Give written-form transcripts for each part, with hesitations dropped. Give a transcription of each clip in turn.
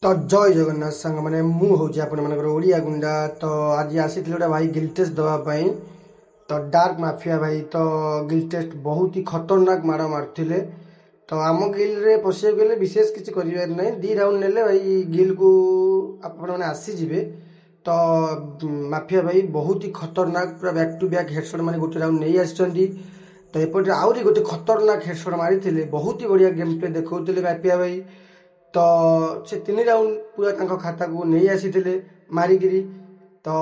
तो जय जगन्नाथ सांग मैंने मु हूँ आपंकर ओडिया गुंडा। तो आज आसी गोटे भाई गिल टेस्ट देवाई। तो डार्क माफिया भाई तो गिल टेस्ट बहुत ही खतरनाक माड़ मारते। तो आम गिल रे पशिया गले विशेष किसी कर ना दी राउंड ने भाई गिल को आपण मैंने आसीजे। तो माफिया भाई बहुत ही खतरनाक पूरा बैक टू बैक हेडशट मैंने गोटे राउंड नहीं आसी। तो एपटे आहरी गोटे खतरनाक हेडशट मारी बहुत ही बढ़िया गेम प्ले देखते माफिया भाई। तो से 3 राउंड पूरा खाता को नहीं आसी मारिकी। तो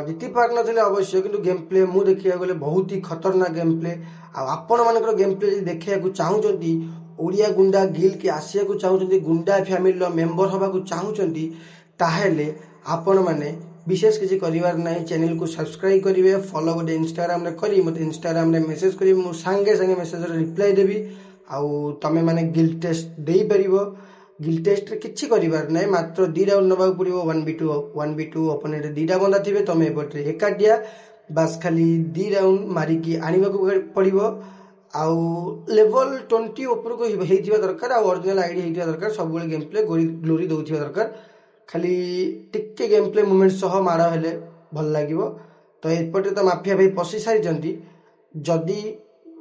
जीति पार ना अवश्य कि गेम प्ले मु देखा गले बहुत ही खतरनाक गेम प्ले। आपण मान गेम प्ले देखा चाहूँगी ओडिया गुंडा गिल के आसिया को चाहूँगी गुंडा फैमिली मेंबर हवा को चाहूँगी ताहेले आपण मैंने विशेष किसी करिवार नहीं। चैनल को सब्सक्राइब करेंगे फॉलो गोटे इंस्टाग्राम रे करी मत इंस्टाग्राम रे मेसेज करी मु सांगे सांगे मेसेज रिप्लाई देवी। आउ तमे माने गिल टेस्ट दे परिबो। गिल टेस्ट रे किछि करिवार नै मात्र 2 राउंड नबा पड़िबो 1v2 ओपोनेंट 2टा बंदा थिबे तमे एपटे एकाटिया बास खाली 2 राउंड मारिकी आनिबा को पड़िबो। आउ लेवल 20 ऊपर को हेइथिबा दरकार आ ओरिजिनल आईडी हेइथिबा दरकार सब गेम प्ले ग्लोरी दउथिबा दरकार। खाली टिके गेम प्ले मूवमेंट सह माड़ हेले भल लागिबो। तो एपटे तो माफिया भाई पशि सारी जदि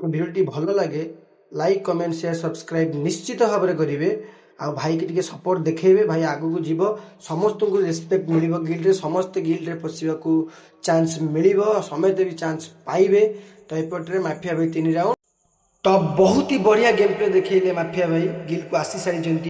भिडियोटी भल लगे लाइक कमेंट शेयर सब्सक्राइब निश्चित भाव में करेंगे। आ भाई की सपोर्ट देखेबे भाई आगु को जीव समस्त को रेस्पेक्ट मिल गिल्ड समस्त गिल्ड पशिया को चांस मिल समस्त भी चांस पाइबे। तो एपटे माफिया भाई 3 राउंड तो बहुत ही बढ़िया गेम प्ले देखिए माफिया भाई गिल को आसी सारी।